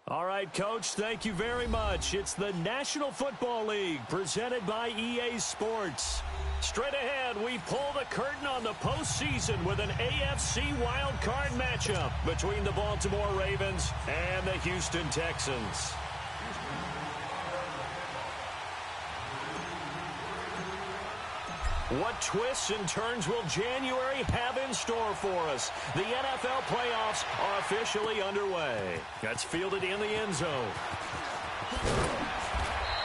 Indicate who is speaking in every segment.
Speaker 1: All right, Coach, thank you very much. It's the National Football League presented by EA Sports. Straight ahead, we pull the curtain on the postseason with an AFC wildcard matchup between the Baltimore Ravens and the Houston Texans. What twists and turns will January have in store for us? The NFL playoffs are officially underway. That's fielded in the end zone.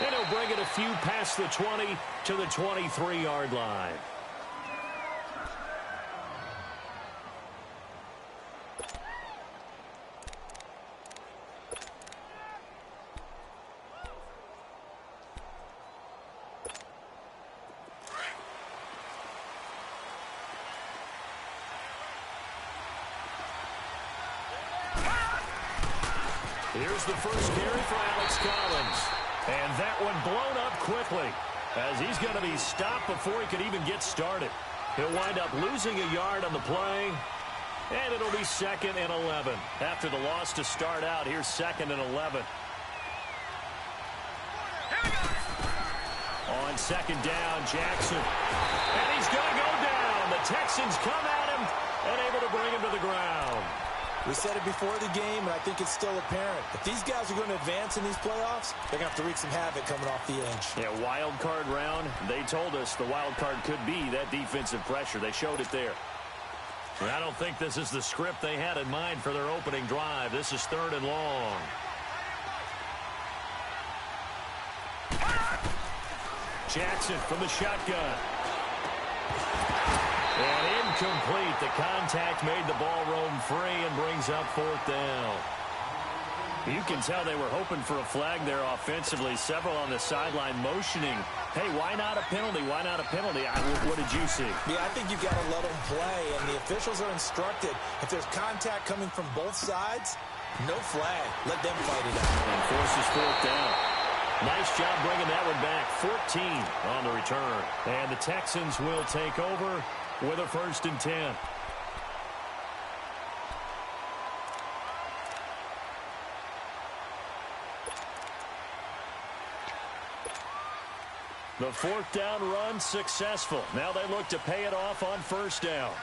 Speaker 1: And he'll bring it a few past the 20 to the 23-yard line. Here's the first carry for Alex Collins. And that one blown up quickly as he's going to be stopped before he could even get started. He'll wind up losing a yard on the play, and it'll be 2nd and 11. After the loss to start out, here's 2nd and 11. On 2nd down, Jackson. And he's going to go down. The Texans come at him and able to bring him to the ground.
Speaker 2: We said it before the game, and I think it's still apparent. If these guys are going to advance in these playoffs, they're going to have to wreak some havoc coming off the edge.
Speaker 1: Yeah, wild card round. They told us the wild card could be that defensive pressure. They showed it there. And I don't think this is the script they had in mind for their opening drive. This is 3rd and long. Jackson from the shotgun. And incomplete. The contact made the ball roam free and brings up 4th down. You can tell they were hoping for a flag there offensively. Several on the sideline motioning. Hey, why not a penalty? Why not a penalty? What did you see?
Speaker 2: Yeah, I think you've got to let them play, and the officials are instructed. If there's contact coming from both sides, no flag. Let them fight it out.
Speaker 1: And forces 4th down. Nice job bringing that one back. 14 on the return. And the Texans will take over with a 1st and 10. The 4th down run successful. Now they look to pay it off on 1st down.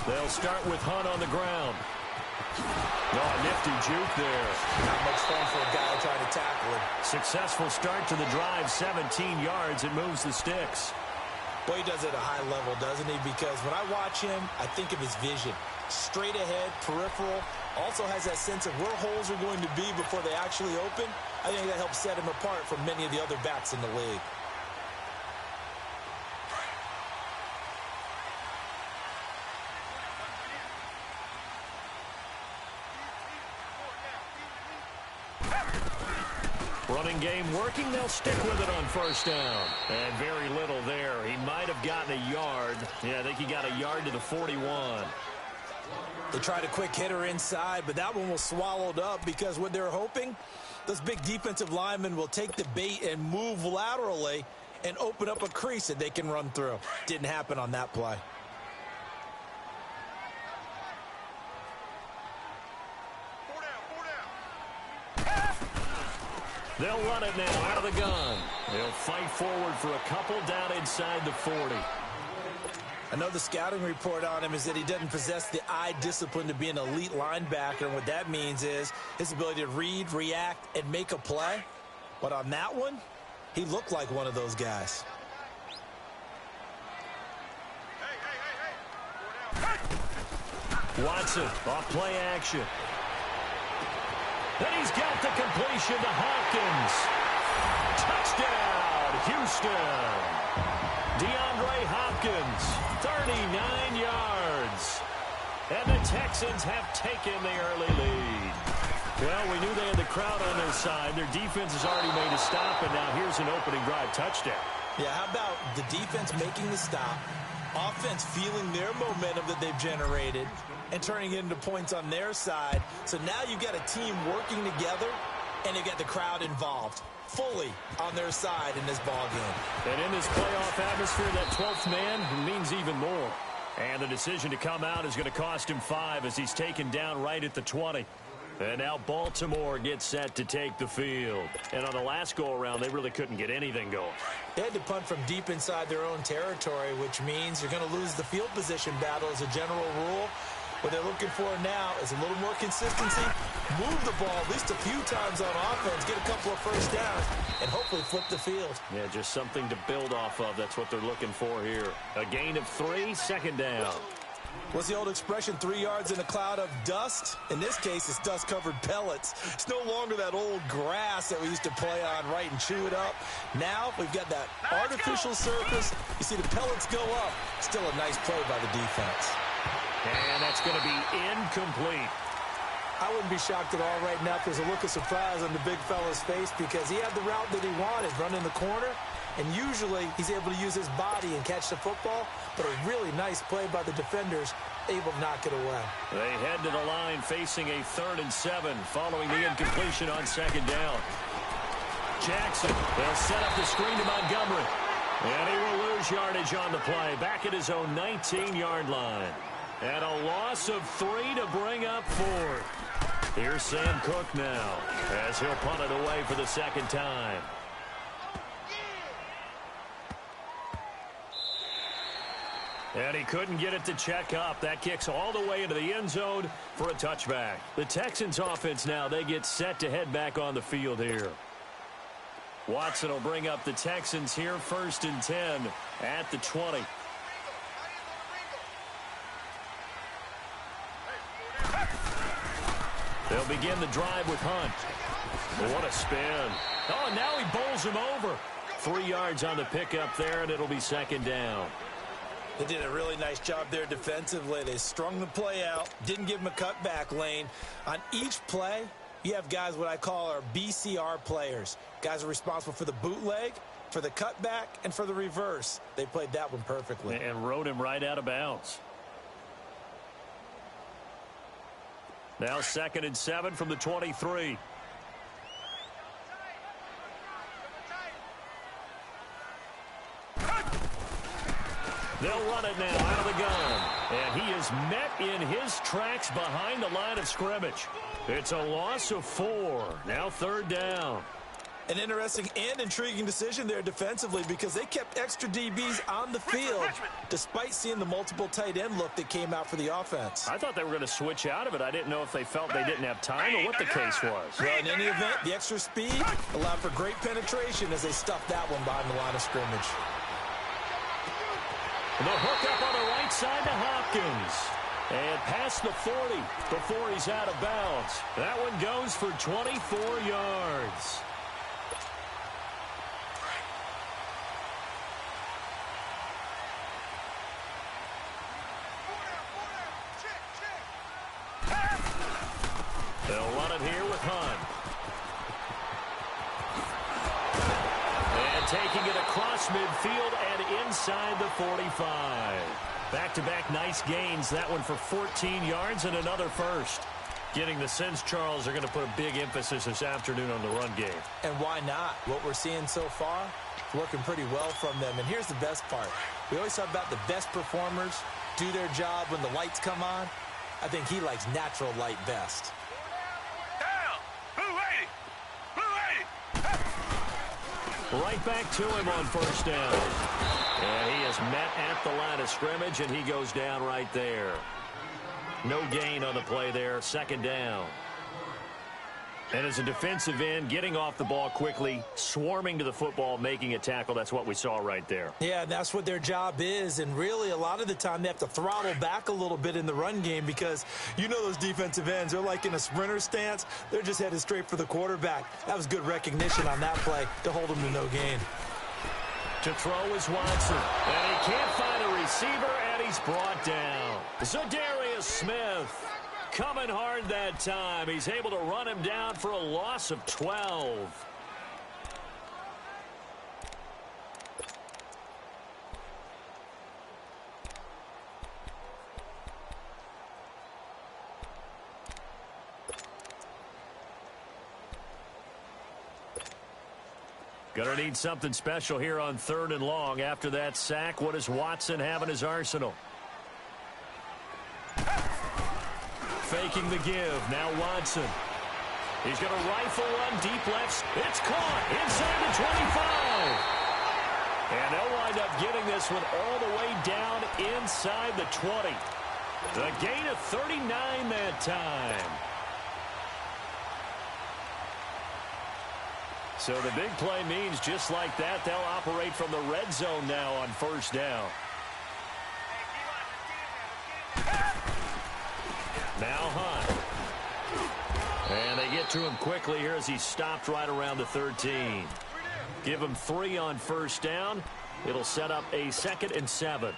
Speaker 1: They'll start with Hunt on the ground. Oh, nifty juke there.
Speaker 2: Not much fun for a guy trying to tackle him.
Speaker 1: Successful start to the drive, 17 yards, and moves the sticks.
Speaker 2: Boy, he does it at a high level, doesn't he? Because when I watch him, I think of his vision. Straight ahead, peripheral, also has that sense of where holes are going to be before they actually open. I think that helps set him apart from many of the other backs in the league.
Speaker 1: Running game working. They'll stick with it on 1st down. And very little there. He might have gotten a yard. Yeah, I think he got a yard to the 41.
Speaker 2: They tried a quick hitter inside, but that one was swallowed up because what they're hoping, those big defensive linemen will take the bait and move laterally and open up a crease that they can run through. Didn't happen on that play.
Speaker 1: They'll run it now out of the gun. They'll fight forward for a couple down inside the 40.
Speaker 2: I know the scouting report on him is that he doesn't possess the eye discipline to be an elite linebacker. And what that means is his ability to read, react, and make a play. But on that one, he looked like one of those guys.
Speaker 1: Watson off play action. And he's got the completion to Hopkins. Touchdown, Houston. DeAndre Hopkins, 39 yards. And the Texans have taken the early lead. Well, we knew they had the crowd on their side. Their defense has already made a stop, and now here's an opening drive touchdown.
Speaker 2: Yeah, how about the defense making the stop, offense feeling their momentum that they've generated, and turning it into points on their side. So now you've got a team working together, and you've got the crowd involved fully on their side in this ball game.
Speaker 1: And in this playoff atmosphere, that 12th man means even more. And the decision to come out is going to cost him 5 as he's taken down right at the 20. And now Baltimore gets set to take the field. And on the last go-around, they really couldn't get anything going.
Speaker 2: They had to punt from deep inside their own territory, which means you're going to lose the field position battle as a general rule. What they're looking for now is a little more consistency, move the ball at least a few times on offense, get a couple of first downs, and hopefully flip the field.
Speaker 1: Yeah, just something to build off of. That's what they're looking for here. A gain of 3, second down.
Speaker 2: What's the old expression, 3 yards in a cloud of dust? In this case, it's dust-covered pellets. It's no longer that old grass that we used to play on, right, and chew it up. Now we've got that artificial surface. You see the pellets go up. Still a nice play by the defense.
Speaker 1: And that's going to be incomplete.
Speaker 2: I wouldn't be shocked at all right now if there's a look of surprise on the big fella's face because he had the route that he wanted, running the corner, and usually he's able to use his body and catch the football, but a really nice play by the defenders, able to knock it away.
Speaker 1: They head to the line facing a 3rd and 7 following the incompletion on second down. Jackson, they'll set up the screen to Montgomery, and he will lose yardage on the play, back at his own 19-yard line. And a loss of 3 to bring up 4. Here's Sam Cook now as he'll punt it away for the second time. And he couldn't get it to check up. That kicks all the way into the end zone for a touchback. The Texans offense now, they get set to head back on the field here. Watson will bring up the Texans here, 1st and 10 at the 20. They'll begin the drive with Hunt. What a spin. Oh, and now he bowls him over. 3 yards on the pickup there, and it'll be second down.
Speaker 2: They did a really nice job there defensively. They strung the play out, didn't give him a cutback lane. On each play, you have guys what I call our BCR players. Guys are responsible for the bootleg, for the cutback, and for the reverse. They played that one perfectly.
Speaker 1: And rode him right out of bounds. Now 2nd and 7 from the 23. They'll run it now out of the gun. And he is met in his tracks behind the line of scrimmage. It's a loss of 4. Now 3rd down.
Speaker 2: An interesting and intriguing decision there defensively because they kept extra DBs on the field despite seeing the multiple tight end look that came out for the offense.
Speaker 1: I thought they were going to switch out of it. I didn't know if they felt they didn't have time or what the case was.
Speaker 2: Well, in any event, the extra speed allowed for great penetration as they stuffed that one behind the line of scrimmage.
Speaker 1: The hook up on the right side to Hopkins. And past the 40 before he's out of bounds. That one goes for 24 yards. They'll run it here with Hunt. And taking it across midfield and inside the 45. Back-to-back nice gains. That one for 14 yards and another first. Getting the sense, Charles, are going to put a big emphasis this afternoon on the run game.
Speaker 2: And why not? What we're seeing so far, working pretty well from them. And here's the best part. We always talk about the best performers do their job when the lights come on. I think he likes natural light best.
Speaker 1: Right back to him on first down. And he is met at the line of scrimmage, and he goes down right there. No gain on the play there, second down. And as a defensive end, getting off the ball quickly, swarming to the football, making a tackle, that's what we saw right there.
Speaker 2: Yeah, that's what their job is. And really, a lot of the time, they have to throttle back a little bit in the run game because you know those defensive ends, they're like in a sprinter stance. They're just headed straight for the quarterback. That was good recognition on that play to hold him to no gain.
Speaker 1: To throw is Watson. And he can't find a receiver, and he's brought down. Zadarius Smith. Coming hard that time. He's able to run him down for a loss of 12. Gonna need something special here on 3rd and long. After that sack, what does Watson have in his arsenal? faking the give. Now Watson. He's going to rifle one deep left. It's caught inside the 25. And they'll wind up getting this one all the way down inside the 20. The gain of 39 that time. So the big play means just like that, they'll operate from the red zone now on first down. Now Hunt. And they get to him quickly here as he's stopped right around the 13. Give him 3 on first down. It'll set up a 2nd and 7.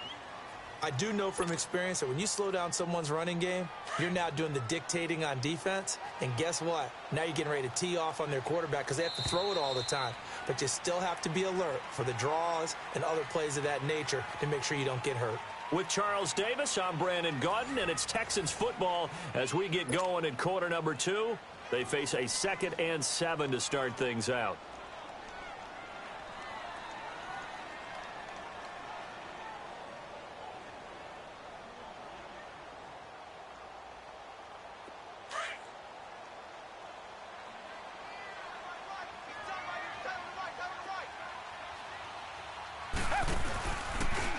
Speaker 2: I do know from experience that when you slow down someone's running game, you're now doing the dictating on defense. And guess what? Now you're getting ready to tee off on their quarterback because they have to throw it all the time. But you still have to be alert for the draws and other plays of that nature to make sure you don't get hurt.
Speaker 1: With Charles Davis, I'm Brandon Gaudin, and it's Texans football as we get going in quarter number 2. They face a 2nd and 7 to start things out.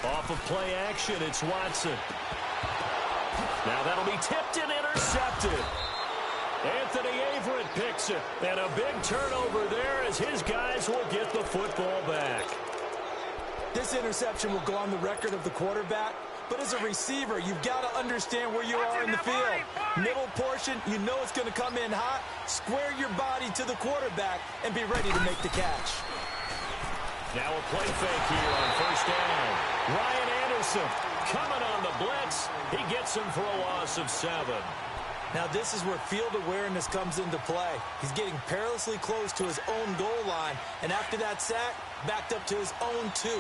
Speaker 1: Off of play action, it's Watson. Now that'll be tipped and intercepted. Anthony Averett picks it. And a big turnover there as his guys will get the football back.
Speaker 2: This interception will go on the record of the quarterback. But as a receiver, you've got to understand where you are in the field. Middle portion, you know it's going to come in hot. Square your body to the quarterback and be ready to make the catch.
Speaker 1: Now a play fake here on first down. Ryan Anderson coming on the blitz. He gets him for a loss of 7.
Speaker 2: Now this is where field awareness comes into play. He's getting perilously close to his own goal line. And after that sack, backed up to his own 2.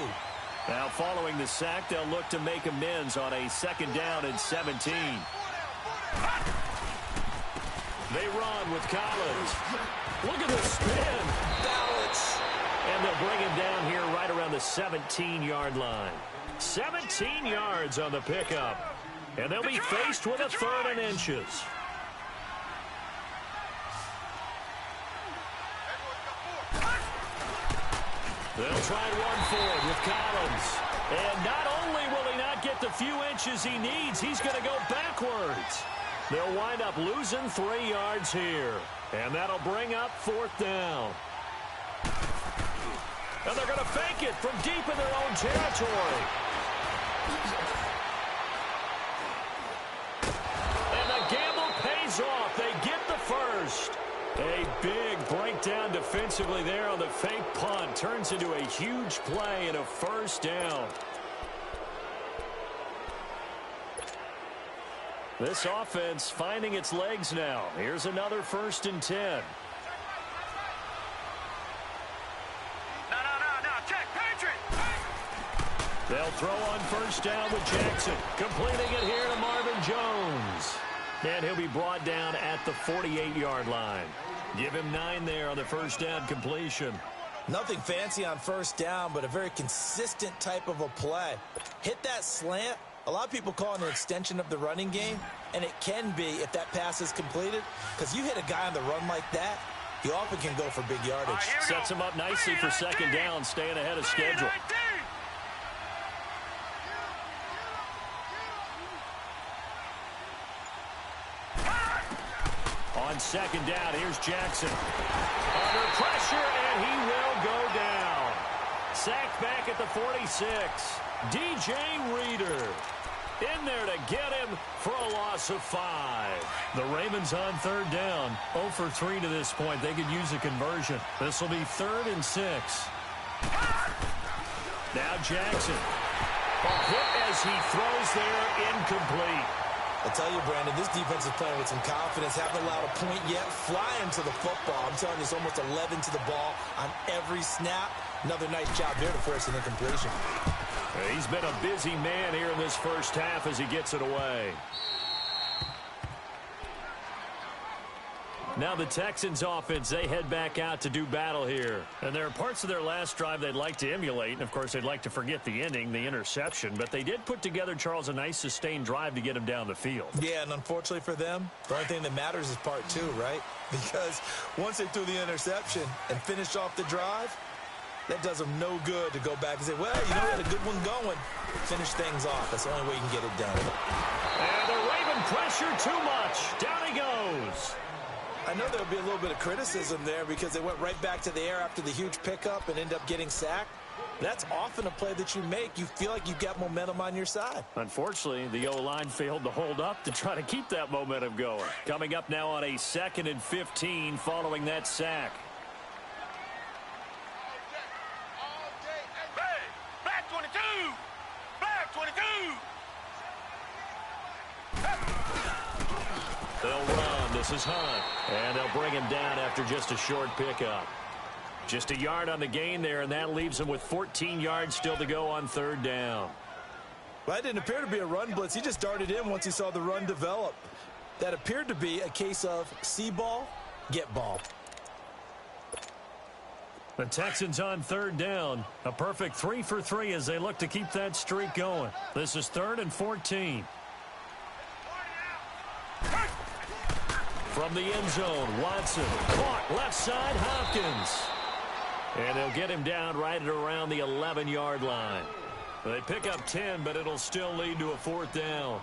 Speaker 1: Now following the sack, they'll look to make amends on a 2nd down and 17. They run with Collins. Look at the spin.
Speaker 2: Balance.
Speaker 1: And they'll bring him down here right around the 17-yard line. 17 yards on the pickup. And they'll be faced with a 3rd and inches. They'll try and run forward with Collins. And not only will he not get the few inches he needs, he's going to go backwards. They'll wind up losing 3 yards here. And that'll bring up 4th down. And they're going to fake it from deep in their own territory. And the gamble pays off. They get the first. A big breakdown defensively there on the fake punt. Turns into a huge play and a 1st down. This offense finding its legs now. Here's another 1st and 10. They'll throw on first down with Jackson. Completing it here to Marvin Jones. And he'll be brought down at the 48-yard line. Give him 9 there on the first down completion.
Speaker 2: Nothing fancy on first down, but a very consistent type of a play. Hit that slant. A lot of people call it an extension of the running game, and it can be if that pass is completed. Because you hit a guy on the run like that, you often can go for big yardage.
Speaker 1: Sets him up nicely for 2nd down, staying ahead of schedule. On 2nd down, here's Jackson. Under pressure, and he will go down. Sacked back at the 46. DJ Reader in there to get him for a loss of 5. The Ravens on 3rd down. 0 for 3 to this point. They could use a conversion. This will be 3rd and 6. Now Jackson. A hit as he throws there, incomplete.
Speaker 2: I tell you, Brandon, this defense is playing with some confidence. Haven't allowed a point yet. Flying to the football. I'm telling you, it's almost 11 to the ball on every snap. Another nice job there to force an incompletion.
Speaker 1: He's been a busy man here in this first half as he gets it away. Now the Texans offense, they head back out to do battle here. And there are parts of their last drive they'd like to emulate. And, of course, they'd like to forget the ending, the interception. But they did put together, Charles, a nice sustained drive to get him down the field.
Speaker 2: Yeah, and unfortunately for them, the only thing that matters is part two, right? Because once they threw the interception and finished off the drive, that does them no good to go back and say, well, you know, we had a good one going. Finish things off. That's the only way you can get it done.
Speaker 1: And they're waving pressure too much. Down he goes.
Speaker 2: I know there'll be a little bit of criticism there because they went right back to the air after the huge pickup and ended up getting sacked. That's often a play that you make. You feel like you've got momentum on your side.
Speaker 1: Unfortunately, the O-line failed to hold up to try to keep that momentum going. Coming up now on a 2nd and 15 following that sack.
Speaker 3: Black 22! Black 22!
Speaker 1: They'll run. This is Hunt. And they'll bring him down after just a short pickup. Just a yard on the gain there, and that leaves him with 14 yards still to go on 3rd down.
Speaker 2: Well, that didn't appear to be a run blitz. He just darted in once he saw the run develop. That appeared to be a case of see ball, get ball.
Speaker 1: The Texans on 3rd down. A perfect 3 for 3 as they look to keep that streak going. This is 3rd and 14. From the end zone, Watson caught left side, Hopkins. And they'll get him down right at around the 11-yard line. They pick up 10, but it'll still lead to a 4th down.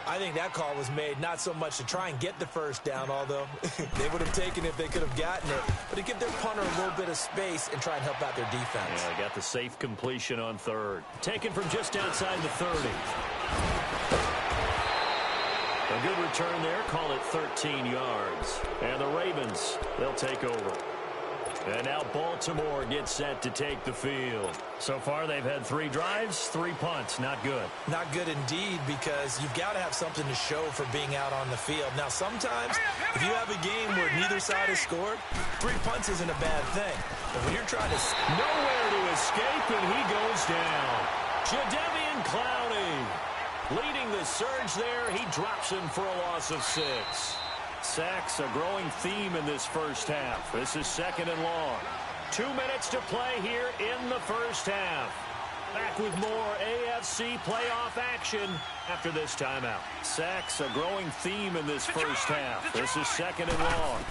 Speaker 2: I think that call was made not so much to try and get the 1st down, although they would have taken it if they could have gotten it, but to give their punter a little bit of space and try and help out their defense.
Speaker 1: Yeah, they got the safe completion on 3rd. Taken from just outside the 30. A good return there, call it 13 yards. And the Ravens, they'll take over. And now Baltimore gets set to take the field. So far, they've had 3 drives, 3 punts. Not good.
Speaker 2: Not good indeed, because you've got to have something to show for being out on the field. Now, sometimes, if you have a game where neither side has scored, 3 punts isn't a bad thing. But when you're trying to...
Speaker 1: Nowhere to escape, and he goes down. Jadeveon Clowney leading the surge there. He drops him for a loss of 6. Sacks, a growing theme in this first half. This is 2nd and long. 2 minutes to play here in the first half. Back with more AFC playoff action after this timeout. Sacks, a growing theme in this first half. This is 2nd and long.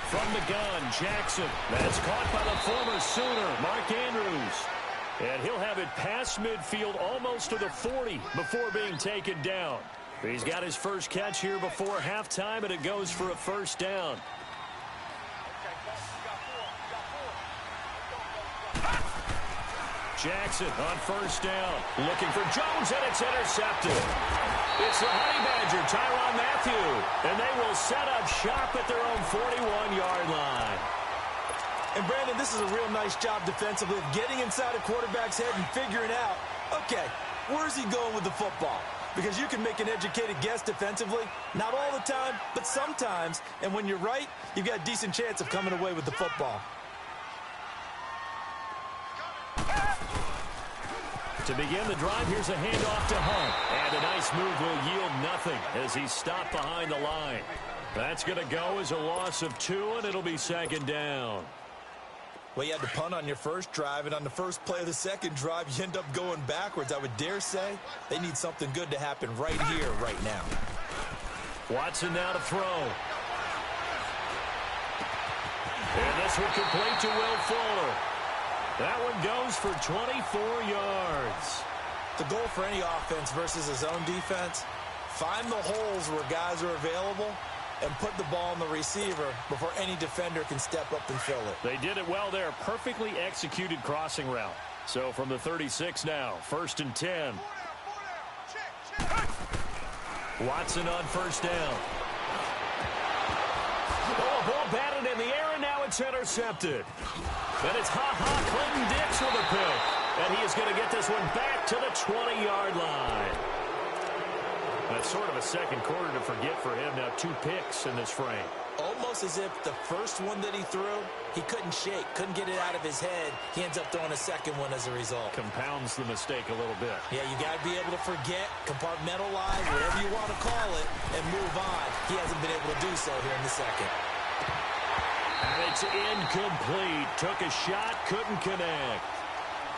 Speaker 1: From the gun, Jackson. That's caught by the former Sooner, Mark Andrews. And he'll have it past midfield almost to the 40 before being taken down. He's got his first catch here before halftime, and it goes for a 1st down. Jackson on 1st down. Looking for Jones, and it's intercepted. It's the Honey Badger, Tyrann Mathieu. And they will set up shop at their own 41-yard line.
Speaker 2: And, Brandon, this is a real nice job defensively of getting inside a quarterback's head and figuring out, okay, where's he going with the football? Because you can make an educated guess defensively, not all the time, but sometimes. And when you're right, you've got a decent chance of coming away with the football.
Speaker 1: To begin the drive, here's a handoff to Hunt. And a nice move will yield nothing as he's stopped behind the line. That's going to go as a loss of 2, and it'll be 2nd down.
Speaker 2: Well, you had to punt on your first drive, and on the first play of the second drive, you end up going backwards. I would dare say they need something good to happen right here, right now.
Speaker 1: Watson now to throw. And this one complete to Will Fuller. That one goes for 24 yards.
Speaker 2: The goal for any offense versus a zone defense, find the holes where guys are available and put the ball on the receiver before any defender can step up and fill it.
Speaker 1: They did it well there. Perfectly executed crossing route. So from the 36 now, 1st and 10. Watson on 1st down. Oh, a ball batted in the air, and now it's intercepted. And it's Clinton Dix with a pick. And he is going to get this one back to the 20-yard line. That's sort of a second quarter to forget for him. Now 2 picks in this frame.
Speaker 2: Almost as if the first one that he threw, he couldn't shake, couldn't get it out of his head. He ends up throwing a second one as a result.
Speaker 1: Compounds the mistake a little bit.
Speaker 2: Yeah, you got to be able to forget, compartmentalize, whatever you want to call it, and move on. He hasn't been able to do so here in the second.
Speaker 1: And it's incomplete. Took a shot, couldn't connect.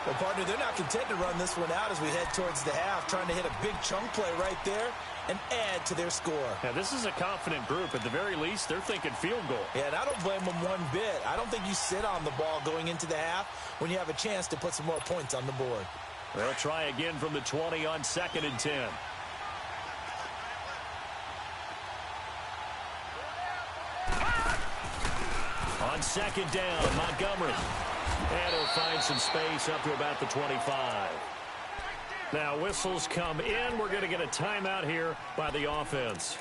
Speaker 2: Well, partner, they're not content to run this one out as we head towards the half, trying to hit a big chunk play right there and add to their score.
Speaker 1: Now, this is a confident group. At the very least, they're thinking field goal.
Speaker 2: Yeah, and I don't blame them one bit. I don't think you sit on the ball going into the half when you have a chance to put some more points on the board.
Speaker 1: They'll try again from the 20 on 2nd and 10. On 2nd down, Montgomery. And he'll find some space up to about the 25. Now, whistles come in. We're going to get a timeout here by the offense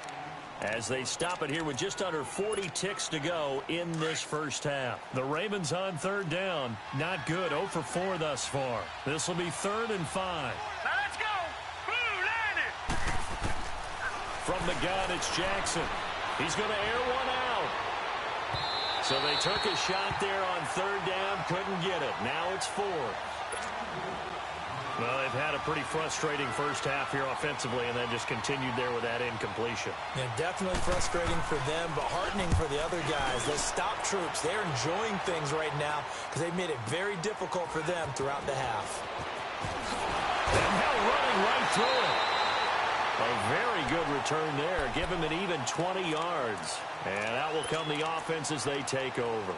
Speaker 1: as they stop it here with just under 40 ticks to go in this first half. The Ravens on 3rd down. Not good. 0 for 4 thus far. This will be 3rd and 5.
Speaker 3: Now let's go. Blue, land it.
Speaker 1: From the gun, it's Jackson. He's going to air one out. So they took a shot there on 3rd down, couldn't get it. Now it's 4th. Well, they've had a pretty frustrating first half here offensively, and then just continued there with that incompletion.
Speaker 2: Yeah, definitely frustrating for them, but heartening for the other guys. Those stop troops, they're enjoying things right now because they've made it very difficult for them throughout the half.
Speaker 1: And now running right through it. A very good return there. Give him an even 20 yards. And out will come the offense as they take over.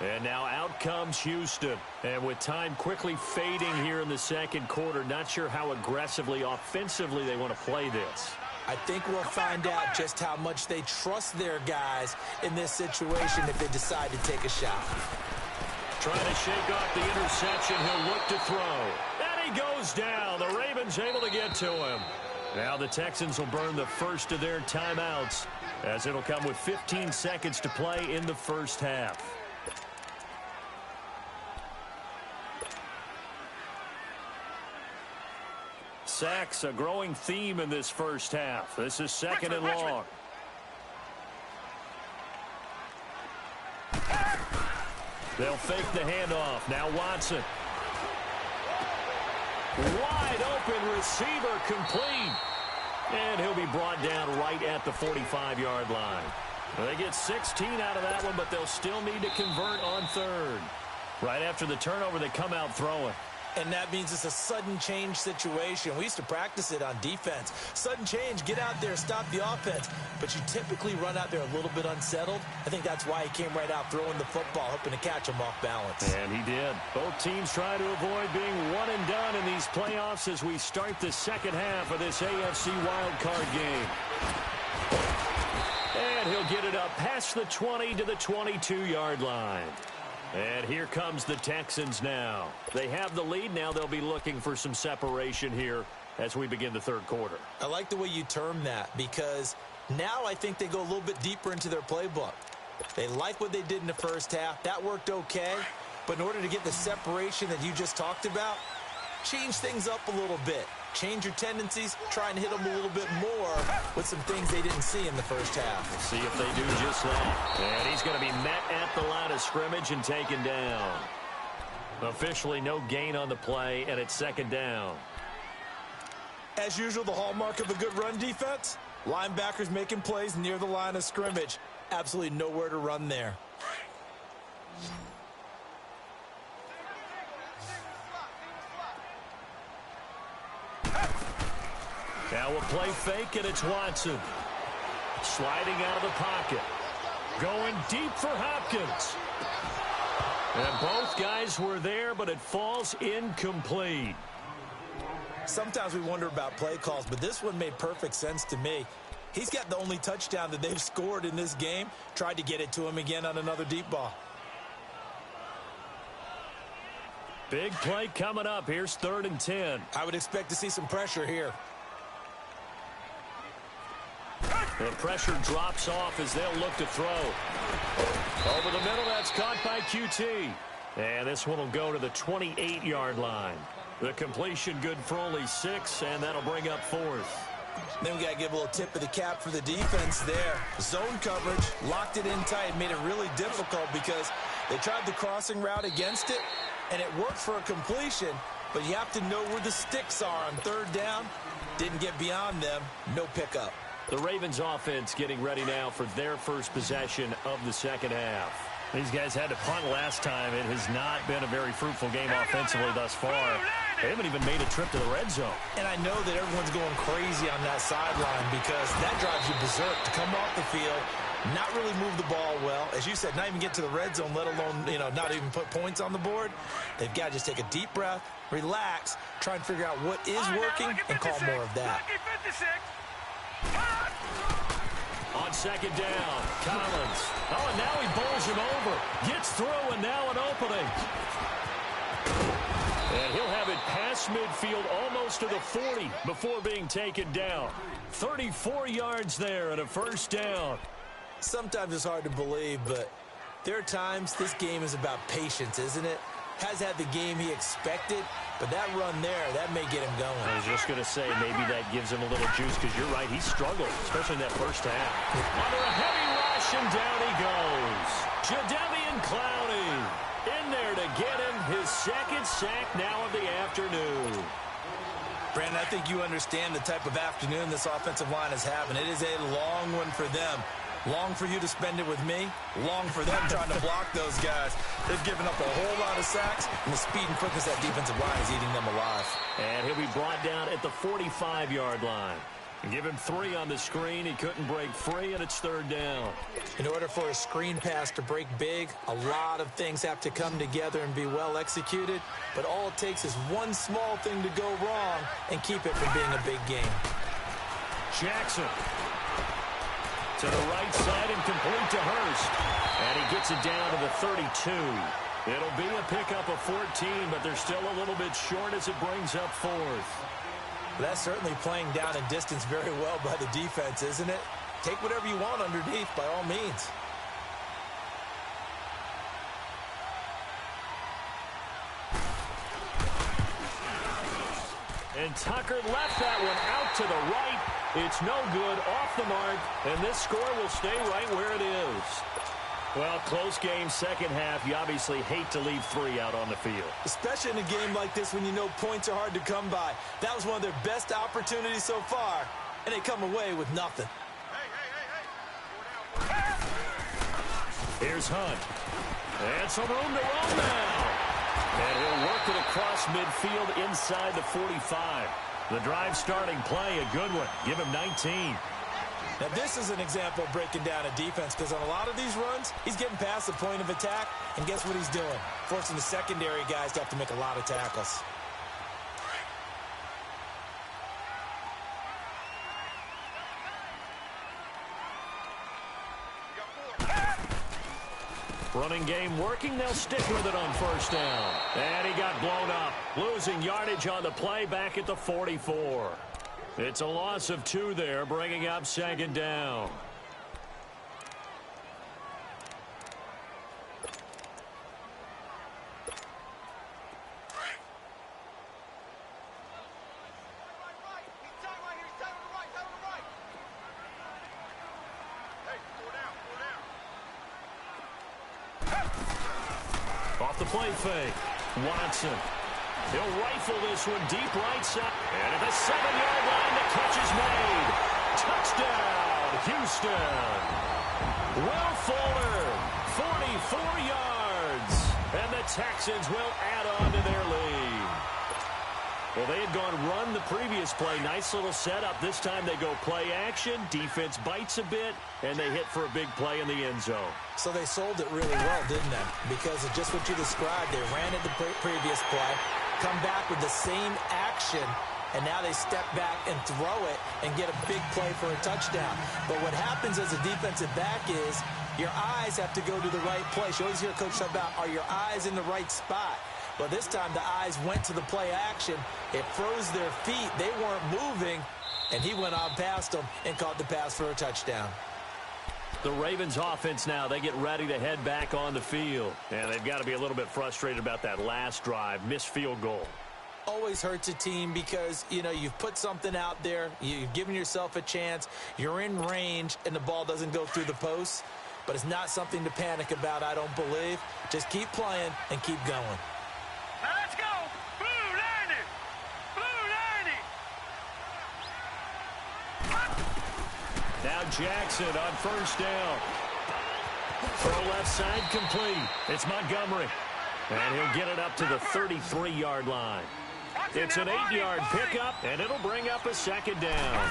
Speaker 1: And now out comes Houston. And with time quickly fading here in the second quarter, not sure how aggressively, offensively they want to play this.
Speaker 2: I think we'll find out just how much they trust their guys in this situation if they decide to take a shot.
Speaker 1: Trying to shake off the interception. He'll look to throw. And he goes down. The Ravens able to get to him. Now the Texans will burn the first of their timeouts as it'll come with 15 seconds to play in the first half. Sacks, a growing theme in this first half. This is 2nd and long. They'll fake the handoff. Now Watson. Wide open receiver, complete. And he'll be brought down right at the 45-yard line. Well, they get 16 out of that one, but they'll still need to convert on 3rd. Right after the turnover, they come out throwing.
Speaker 2: And that means it's a sudden change situation. We used to practice it on defense. Sudden change, get out there, stop the offense. But you typically run out there a little bit unsettled. I think that's why he came right out throwing the football, hoping to catch him off balance.
Speaker 1: And he did. Both teams try to avoid being one and done in these playoffs as we start the second half of this AFC wildcard game. And he'll get it up past the 20 to the 22-yard line. And here comes the Texans now. They have the lead. Now they'll be looking for some separation here as we begin the third quarter.
Speaker 2: I like the way you term that because now I think they go a little bit deeper into their playbook. They like what they did in the first half. That worked okay. But in order to get the separation that you just talked about, change things up a little bit. Change your tendencies, try and hit them a little bit more with some things they didn't see in the first half.
Speaker 1: We'll see if they do just that. And he's going to be met at the line of scrimmage and taken down. Officially no gain on the play, and it's 2nd down.
Speaker 2: As usual, the hallmark of a good run defense, linebackers making plays near the line of scrimmage. Absolutely nowhere to run there.
Speaker 1: Now we'll play fake, and it's Watson. Sliding out of the pocket. Going deep for Hopkins. And both guys were there, but it falls incomplete.
Speaker 2: Sometimes we wonder about play calls, but this one made perfect sense to me. He's got the only touchdown that they've scored in this game. Tried to get it to him again on another deep ball.
Speaker 1: Big play coming up. Here's 3rd and 10.
Speaker 2: I would expect to see some pressure here.
Speaker 1: The pressure drops off as they'll look to throw. Over the middle, that's caught by QT. And this one will go to the 28-yard line. The completion good for only 6, and that'll bring up 4th.
Speaker 2: Then we got to give a little tip of the cap for the defense there. Zone coverage, locked it in tight, made it really difficult because they tried the crossing route against it, and it worked for a completion, but you have to know where the sticks are on third down. Didn't get beyond them, no pickup.
Speaker 1: The Ravens offense getting ready now for their first possession of the second half. These guys had to punt last time. It has not been a very fruitful game offensively thus far. They haven't even made a trip to the red zone.
Speaker 2: And I know that everyone's going crazy on that sideline because that drives you berserk to come off the field, not really move the ball well. As you said, not even get to the red zone, let alone, not even put points on the board. They've got to just take a deep breath, relax, try and figure out what is working, and call more of that.
Speaker 1: On second down, Collins. Oh, and now he bowls him over. Gets through, and now an opening. And he'll have it past midfield almost to the 40 before being taken down. 34 yards there and a first down.
Speaker 2: Sometimes it's hard to believe, but there are times this game is about patience, isn't it? Has had the game he expected, but that run there, that may get him going.
Speaker 1: I was just going to say, maybe that gives him a little juice, because you're right, he struggled, especially in that first half. Under a heavy rush, and down he goes. Jadeveon Clowney in there to get him his second sack now of the afternoon.
Speaker 2: Brandon, I think you understand the type of afternoon this offensive line is having. It is a long one for them. Long for you to spend it with me. Long for them trying to block those guys. They've given up a whole lot of sacks, and the speed and quickness of that defensive line is eating them alive.
Speaker 1: And he'll be brought down at the 45-yard line. Give him 3 on the screen. He couldn't break free, and it's third down.
Speaker 2: In order for a screen pass to break big, a lot of things have to come together and be well executed. But all it takes is one small thing to go wrong and keep it from being a big game.
Speaker 1: Jackson to the right side and complete to Hurst. And he gets it down to the 32. It'll be a pickup of 14, but they're still a little bit short as it brings up fourth.
Speaker 2: That's certainly playing down in distance very well by the defense, isn't it? Take whatever you want underneath by all means.
Speaker 1: And Tucker left that one out to the right. It's no good, off the mark, and this score will stay right where it is. Well, close game, second half. You obviously hate to leave 3 out on the field.
Speaker 2: Especially in a game like this when you know points are hard to come by. That was one of their best opportunities so far, and they come away with nothing.
Speaker 1: Here's Hunt. And some room to run now. And he'll work it across midfield inside the 45. The drive starting play, a good one. Give him 19.
Speaker 2: Now, this is an example of breaking down a defense because on a lot of these runs, he's getting past the point of attack, and guess what he's doing? Forcing the secondary guys to have to make a lot of tackles.
Speaker 1: Running game working. They'll stick with it on first down. And he got blown up. Losing yardage on the play back at the 44. It's a loss of 2 there, bringing up second down. Off the play fake. Watson. He'll rifle this one deep right side. And at the 7-yard line, the catch is made. Touchdown, Houston. Will Fuller, 44 yards. And the Texans will add on to their lead. Well, they had gone run the previous play. Nice little setup. This time they go play action. Defense bites a bit, and they hit for a big play in the end zone.
Speaker 2: So they sold it really well, didn't they? Because of just what you described. They ran it the previous play, come back with the same action, and now they step back and throw it and get a big play for a touchdown. But what happens as a defensive back is your eyes have to go to the right place. You always hear Coach talk about, are your eyes in the right spot? But this time the eyes went to the play action. It froze their feet. They weren't moving, and he went on past them and caught the pass for a touchdown.
Speaker 1: The Ravens offense now, they get ready to head back on the field. And they've got to be a little bit frustrated about that last drive, missed field goal.
Speaker 2: always hurts a team because, you know, you've put something out there, you've given yourself a chance, you're in range, and the ball doesn't go through the posts. But it's not something to panic about, I don't believe. Just keep playing and keep going.
Speaker 3: Now let's go. Blue line it. Blue line it.
Speaker 1: Now Jackson on first down. Throw left side complete. It's Montgomery. And he'll get it up to the 33-yard line. It's an 8-yard pickup, and it'll bring up a second down.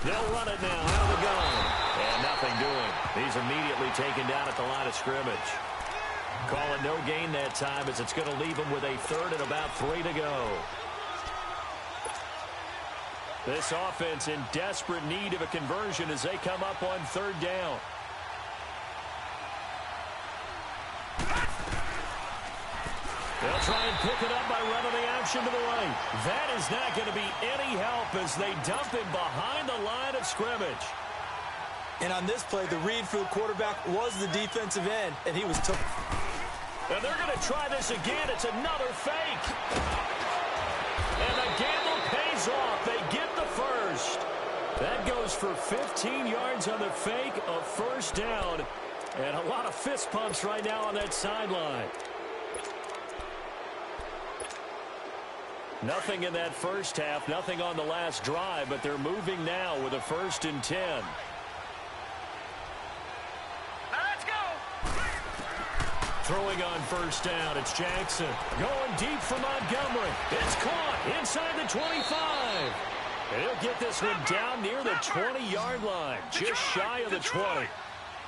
Speaker 1: They'll run it now out of the gun. And nothing doing. He's immediately taken down at the line of scrimmage. Calling no gain that time as it's going to leave him with a third and about 3 to go. This offense in desperate need of a conversion as they come up on third down. They'll try and pick it up by running the action to the right. That is not going to be any help as they dump him behind the line of scrimmage.
Speaker 2: And on this play, the read for the quarterback was the defensive end, and he was tough.
Speaker 1: And they're going to try this again. It's another fake. And the gamble pays off. They get the first. That goes for 15 yards on the fake, a first down. And a lot of fist pumps right now on that sideline. Nothing in that first half, nothing on the last drive, but they're moving now with a 1st and 10.
Speaker 3: Let's go.
Speaker 1: Throwing on first down, it's Jackson. Going deep for Montgomery. It's caught inside the 25. And he'll get this one down near the 20-yard line, just shy of the 20.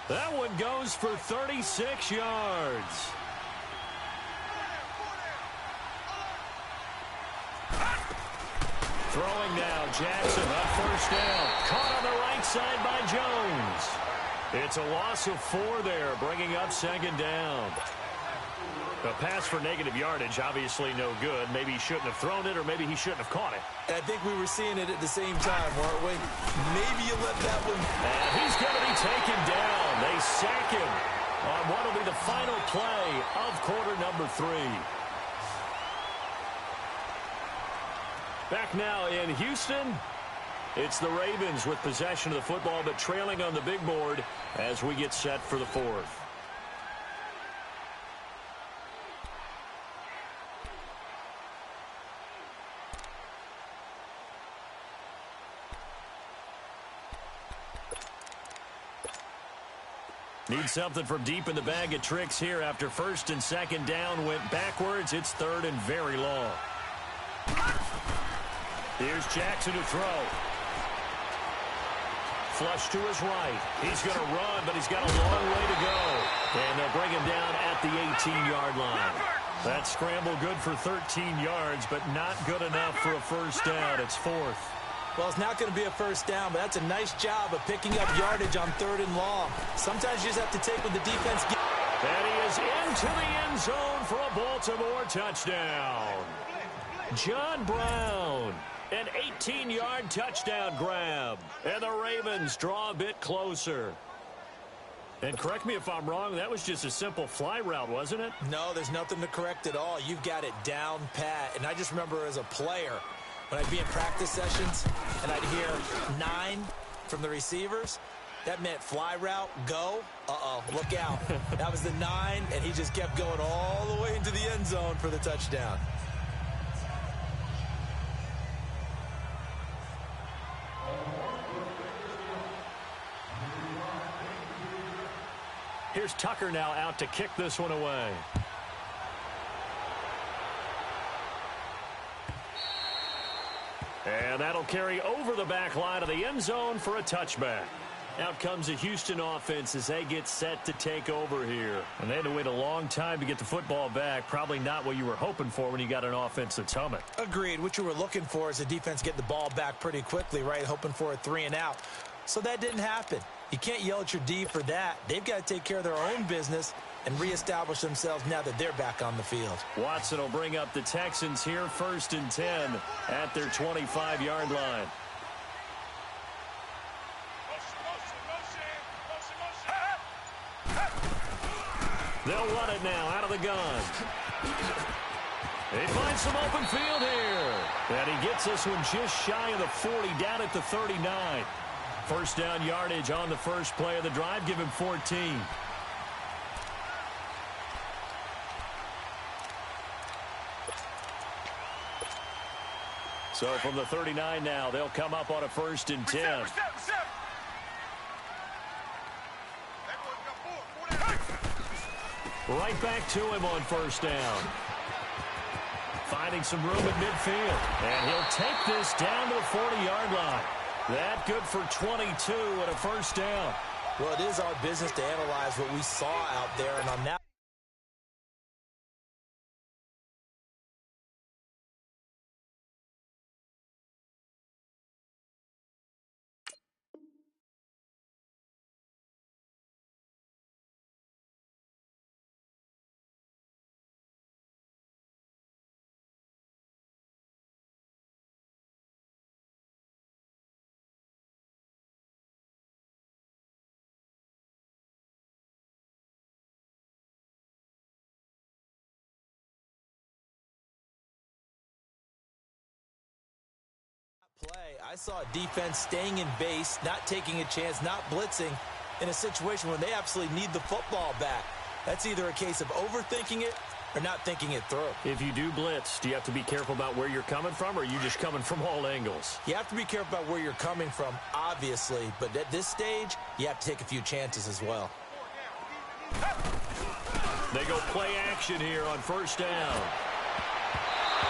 Speaker 1: That one goes for 36 yards. Throwing now, Jackson on first down. Caught on the right side by Jones. It's a loss of 4 there, bringing up second down. A pass for negative yardage, obviously no good. Maybe he shouldn't have thrown it, or maybe he shouldn't have caught it.
Speaker 2: I think we were seeing it at the same time, weren't we? Maybe you let that one.
Speaker 1: And he's going to be taken down. They sack him on what will be the final play of quarter number 3. Back now in Houston, it's the Ravens with possession of the football, but trailing on the big board as we get set for the 4th. Need something from deep in the bag of tricks here after 1st and 2nd down went backwards. It's 3rd and very long. Here's Jackson to throw. Flush to his right. He's going to run, but he's got a long way to go. And they'll bring him down at the 18-yard line. That scramble good for 13 yards, but not good enough for a first down. It's 4th.
Speaker 2: Well, it's not going to be a first down, but that's a nice job of picking up yardage on 3rd and long. Sometimes you just have to take what the defense gives.
Speaker 1: And he is into the end zone for a Baltimore touchdown. John Brown. An 18-yard touchdown grab. And the Ravens draw a bit closer. And correct me if I'm wrong, that was just a simple fly route, wasn't it?
Speaker 2: No, there's nothing to correct at all. You've got it down pat. And I just remember as a player, when I'd be in practice sessions and I'd hear 9 from the receivers, that meant fly route, go. Uh-oh, look out. That was the 9, and he just kept going all the way into the end zone for the touchdown.
Speaker 1: Here's Tucker now out to kick this one away. And that'll carry over the back line of the end zone for a touchback. Out comes the Houston offense as they get set to take over here. And they had to wait a long time to get the football back. Probably not what you were hoping for when you got an offense that's humming.
Speaker 2: Agreed. What you were looking for is the defense getting the ball back pretty quickly, right? Hoping for a 3 and out. So that didn't happen. You can't yell at your D for that. They've got to take care of their own business and reestablish themselves now that they're back on the field.
Speaker 1: Watson will bring up the Texans here, 1st and 10 at their 25-yard line. They'll run it now out of the gun. He finds some open field here. And he gets this one just shy of the 40, down at the 39. First down yardage on the first play of the drive. Give him 14. So from the 39 now, they'll come up on a 1st and 10. Right back to him on 1st down. Finding some room at midfield. And he'll take this down to the 40-yard line. That good for 22 and a 1st down.
Speaker 2: Well, it is our business to analyze what we saw out there, and on that. Play, I saw a defense staying in base, not taking a chance, not blitzing in a situation where they absolutely need the football back. That's either a case of overthinking it or not thinking it through.
Speaker 1: If you do blitz, do you have to be careful about where you're coming from, or are you just coming from all angles?
Speaker 2: You have to be careful about where you're coming from, obviously, but at this stage, you have to take a few chances as well.
Speaker 1: They go play action here on 1st down.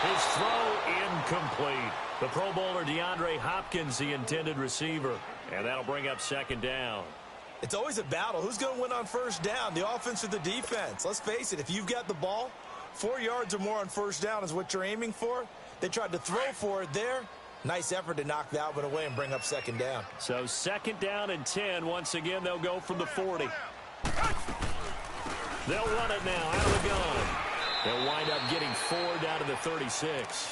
Speaker 1: His throw incomplete. The Pro Bowler DeAndre Hopkins, the intended receiver. And that'll bring up 2nd down.
Speaker 2: It's always a battle. Who's going to win on 1st down, the offense or the defense? Let's face it, if you've got the ball, 4 yards or more on 1st down is what you're aiming for. They tried to throw for it there. Nice effort to knock that one away and bring up 2nd down.
Speaker 1: So 2nd down and 10. Once again, they'll go from the 40. They'll run it now out of the gun. They'll wind up getting 4 down to the 36.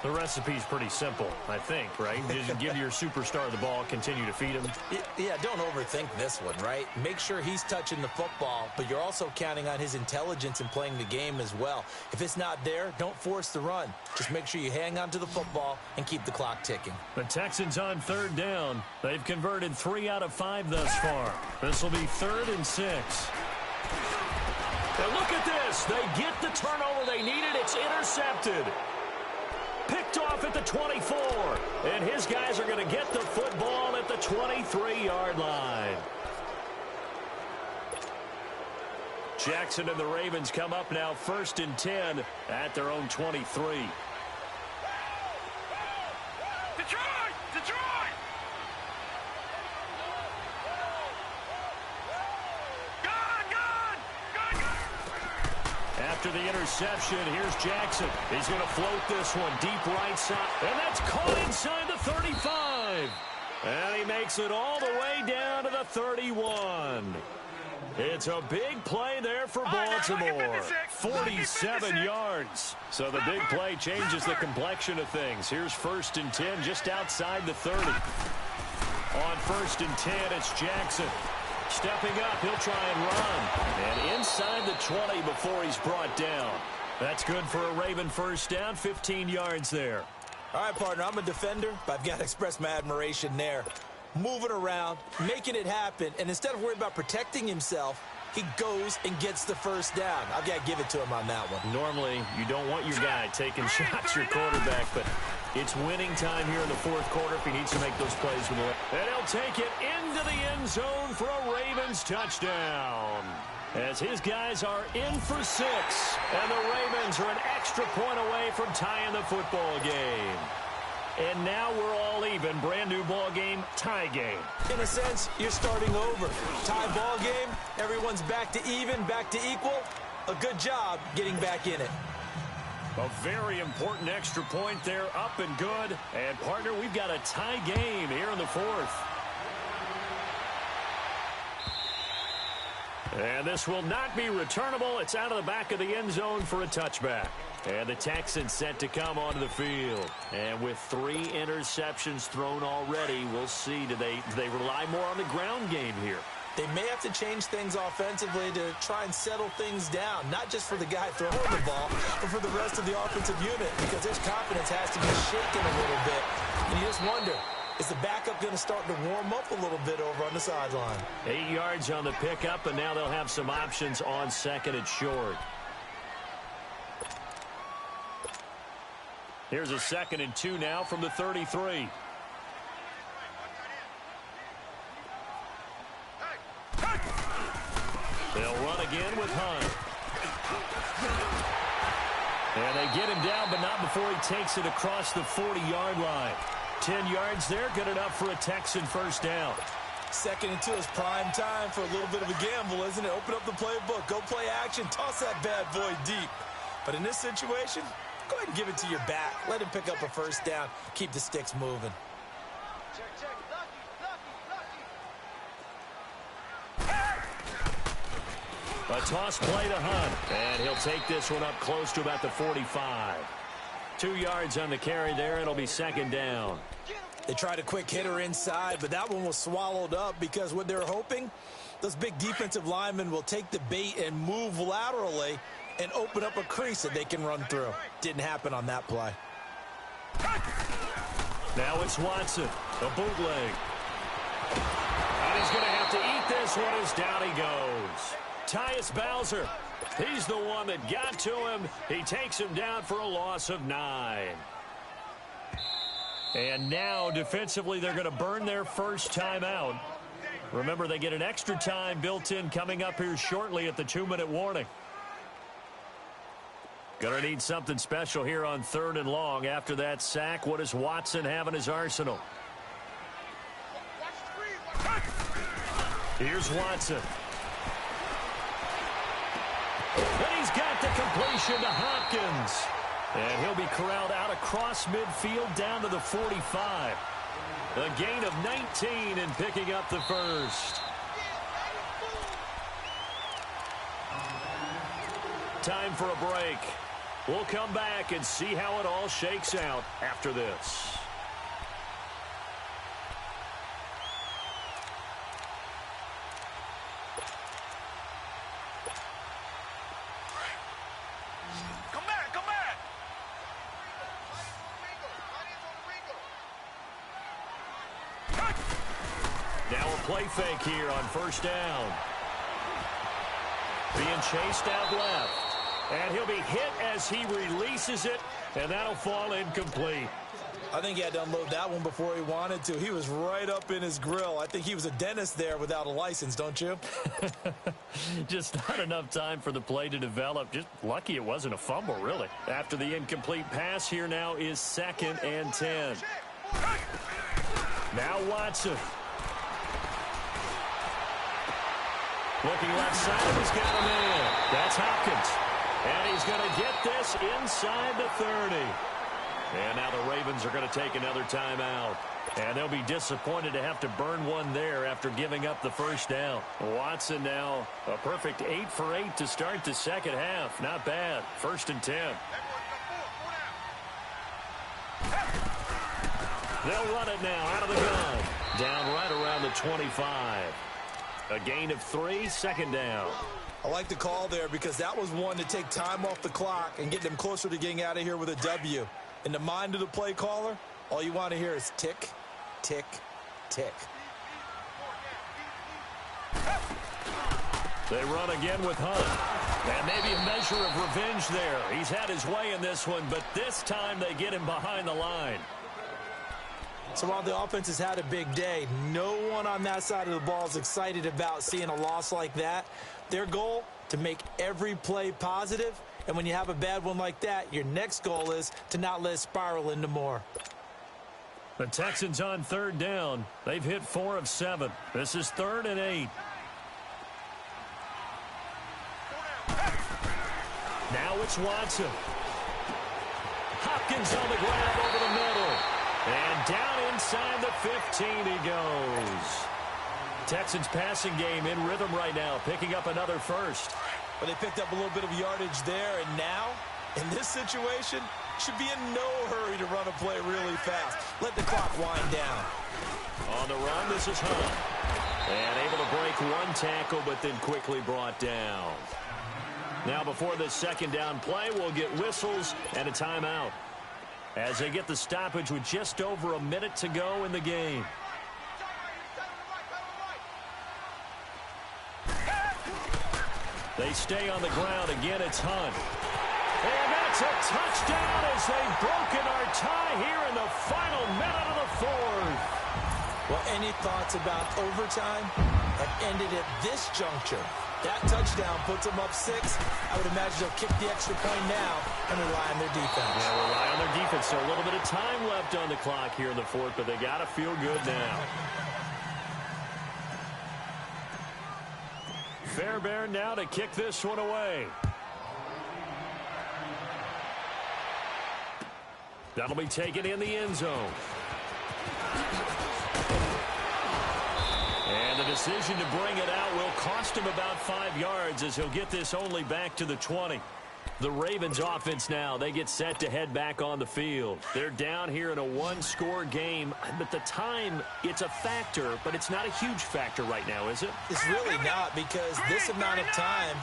Speaker 1: The recipe's pretty simple, I think, right? Just give your superstar the ball, continue to feed him.
Speaker 2: Yeah, don't overthink this one, right? Make sure he's touching the football, but you're also counting on his intelligence in playing the game as well. If it's not there, don't force the run. Just make sure you hang on to the football and keep the clock ticking.
Speaker 1: The Texans on 3rd down. They've converted 3 out of 5 thus far. This will be 3rd and 6. And look at this. They get the turnover they needed. It's intercepted. Picked off at the 24. And his guys are going to get the football at the 23-yard line. Jackson and the Ravens come up now 1st and 10 at their own 23.
Speaker 3: Detroit!
Speaker 1: After the interception, here's Jackson. He's going to float this one deep right side. And that's caught inside the 35. And he makes it all the way down to the 31. It's a big play there for Baltimore. 47 yards. So the big play changes the complexion of things. Here's 1st and 10 just outside the 30. On 1st and 10, it's Jackson. Stepping up, he'll try and run. And inside the 20 before he's brought down. That's good for a Raven 1st down, 15 yards there.
Speaker 2: All right, partner, I'm a defender, but I've got to express my admiration there. Moving around, making it happen, and instead of worrying about protecting himself, he goes and gets the 1st down. I've got to give it to him on that one.
Speaker 1: Normally, you don't want your guy taking shots, your quarterback, but it's winning time here in the 4th quarter if he needs to make those plays with the. And he'll take it into the end zone for a Ravens touchdown. As his guys are in for 6, and the Ravens are an extra point away from tying the football game. And now we're all even. Brand new ball game, tie game.
Speaker 2: In a sense, you're starting over. Tie ball game, everyone's back to even, back to equal. A good job getting back in it.
Speaker 1: A very important extra point there, up and good. And, partner, we've got a tie game here in the 4th. And this will not be returnable. It's out of the back of the end zone for a touchback. And the Texans set to come onto the field. And with 3 interceptions thrown already, we'll see. Do they rely more on the ground game here?
Speaker 2: They may have to change things offensively to try and settle things down, not just for the guy throwing the ball, but for the rest of the offensive unit, because his confidence has to be shaken a little bit. And you just wonder, is the backup going to start to warm up a little bit over on the sideline?
Speaker 1: 8 yards on the pickup, and now they'll have some options on second and short. Here's a 2nd and 2 now from the 33. They'll run again with Hunt. And they get him down, but not before he takes it across the 40-yard line. 10 yards there, good enough for a Texan first down.
Speaker 2: 2nd and 2 is prime time for a little bit of a gamble, isn't it? Open up the playbook, go play action, toss that bad boy deep. But in this situation, go ahead and give it to your back. Let him pick up a first down, keep the sticks moving.
Speaker 1: A toss play to Hunt, and he'll take this one up close to about the 45. 2 yards on the carry there. It'll be 2nd down.
Speaker 2: They tried a quick hitter inside, but that one was swallowed up because what they're hoping, those big defensive linemen will take the bait and move laterally and open up a crease that they can run through. Didn't happen on that play.
Speaker 1: Now it's Watson, a bootleg. And he's going to have to eat this one as down he goes. Tyus Bowser, he's the one that got to him. He takes him down for a loss of 9. And now, defensively, they're going to burn their first timeout. Remember, they get an extra time built in coming up here shortly at the 2-minute warning. Going to need something special here on 3rd and long. After that sack, what does Watson have in his arsenal? Here's Watson. And he's got the completion to Hopkins. And he'll be corralled out across midfield down to the 45. A gain of 19 and picking up the first. Time for a break. We'll come back and see how it all shakes out after this. Now a play fake here on first down. Being chased out left. And he'll be hit as he releases it, and that'll fall incomplete.
Speaker 2: I think he had to unload that one before he wanted to. He was right up in his grill. I think he was a dentist there without a license, don't you?
Speaker 1: Just not enough time for the play to develop. Just lucky it wasn't a fumble, really. After the incomplete pass, here now is 2nd and 10. Now Watson. Looking left side, he's got a man. That's Hopkins. And he's going to get this inside the 30. And now the Ravens are going to take another timeout. And they'll be disappointed to have to burn one there after giving up the first down. Watson now a perfect 8 for 8 to start the second half. Not bad. 1st and 10. They'll run it now out of the gun. Down right around the 25. A gain of 3, 2nd down.
Speaker 2: I like the call there because that was one to take time off the clock and get them closer to getting out of here with a W. In the mind of the play caller, all you want to hear is tick, tick, tick.
Speaker 1: They run again with Hunt. And maybe a measure of revenge there. He's had his way in this one, but this time they get him behind the line.
Speaker 2: So while the offense has had a big day, no one on that side of the ball is excited about seeing a loss like that. Their goal, to make every play positive. And when you have a bad one like that, your next goal is to not let it spiral into more.
Speaker 1: The Texans on 3rd down. They've hit 4 of 7. This is 3rd and 8. Now it's Watson. Hopkins on the ground over the middle. And down inside the 15 he goes. Texans passing game in rhythm right now, picking up another first.
Speaker 2: But they picked up a little bit of yardage there, and now, in this situation, should be in no hurry to run a play really fast. Let the clock wind down.
Speaker 1: On the run, this is Hunt. And able to break one tackle, but then quickly brought down. Now before this second down play, we'll get whistles and a timeout, as they get the stoppage with just over a minute to go in the game. They stay on the ground. Again, it's Hunt. And that's a touchdown as they've broken our tie here in the final minute of the fourth.
Speaker 2: Well, any thoughts about overtime have ended at this juncture. That touchdown puts them up 6. I would imagine they'll kick the extra point now and rely on their defense.
Speaker 1: Yeah, rely on their defense. So a little bit of time left on the clock here in the fourth, but they got to feel good now. Fairbairn now to kick this one away. That'll be taken in the end zone. And the decision to bring it out will cost him about 5 yards, as he'll get this only back to the 20. The Ravens offense now, they get set to head back on the field. They're down here in a one-score game, but the time, it's a factor, but it's not a huge factor right now, is it?
Speaker 2: It's really not, because this amount of time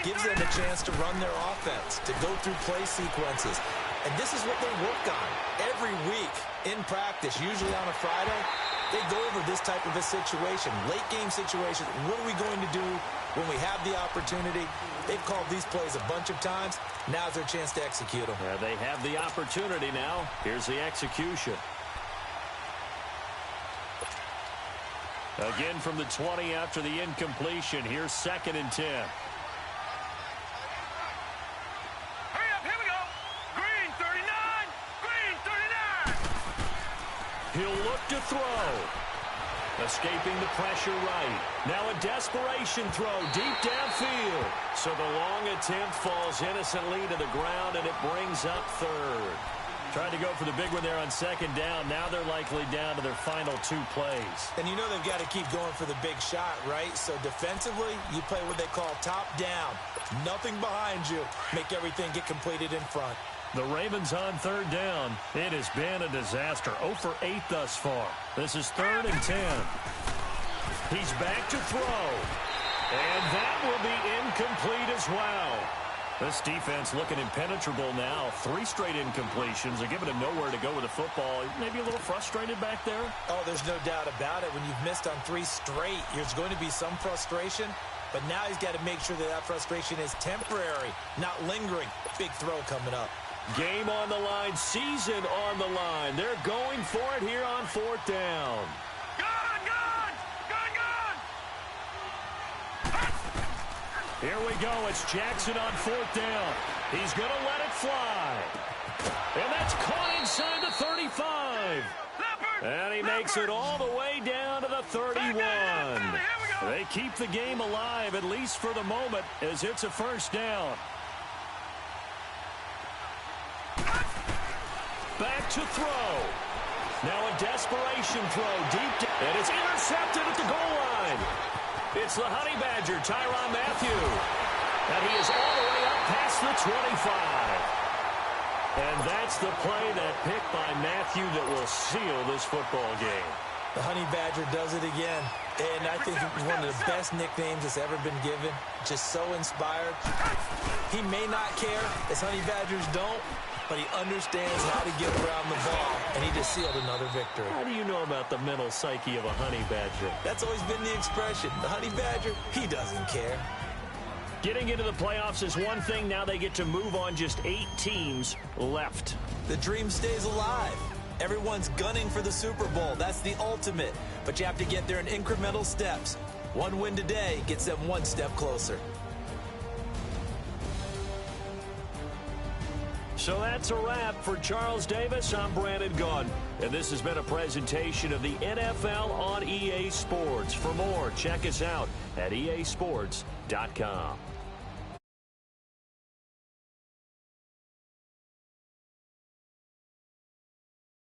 Speaker 2: gives them a chance to run their offense, to go through play sequences. And this is what they work on every week in practice, usually on a Friday. They go over this type of a situation, late game situation. What are we going to do when we have the opportunity? They've called these plays a bunch of times. Now's their chance to execute them.
Speaker 1: Yeah, they have the opportunity now. Here's the execution. Again from the 20 after the incompletion. Here's 2nd and 10.
Speaker 3: Hurry up, here we go. Green 39, green 39.
Speaker 1: He'll look to throw. Escaping the pressure right. Now a desperation throw deep downfield. So the long attempt falls innocently to the ground, and it brings up 3rd. Tried to go for the big one there on 2nd down. Now they're likely down to their final 2 plays.
Speaker 2: And you know they've got to keep going for the big shot, right? So defensively, you play what they call top down. Nothing behind you. Make everything get completed in front.
Speaker 1: The Ravens on 3rd down. It has been a disaster. 0 for 8 thus far. This is 3rd and 10. He's back to throw. And that will be incomplete as well. This defense looking impenetrable now. 3 straight incompletions. They're giving him nowhere to go with the football. Maybe a little frustrated back there.
Speaker 2: Oh, there's no doubt about it. When you've missed on 3 straight, there's going to be some frustration. But now he's got to make sure that that frustration is temporary, not lingering. Big throw coming up.
Speaker 1: Game on the line, season on the line. They're going for it here on 4th down. Here we go. It's Jackson on 4th down. He's going to let it fly. And that's caught inside the 35. And he makes it all the way down to the 31. They keep the game alive, at least for the moment, as it's a 1st down. Back to throw. Now a desperation throw deep down. And it's intercepted at the goal line. It's the Honey Badger, Tyrann Mathieu. And he is all the way up past the 25. And that's the play, that pick by Mathieu, that will seal this football game.
Speaker 2: The Honey Badger does it again. And I think it's one of the best nicknames that's ever been given. Just so inspired. He may not care, as Honey Badgers don't, but he understands how to get around the ball, and he just sealed another victory.
Speaker 1: How do you know about the mental psyche of a Honey Badger?
Speaker 2: That's always been the expression. The Honey Badger, he doesn't care.
Speaker 1: Getting into the playoffs is one thing. Now they get to move on. Just 8 teams left.
Speaker 2: The dream stays alive. Everyone's gunning for the Super Bowl. That's the ultimate. But you have to get there in incremental steps. One win today gets them 1 step closer.
Speaker 1: So that's a wrap for Charles Davis. I'm Brandon Gaudin, and this has been a presentation of the NFL on EA Sports. For more, check us out at easports.com.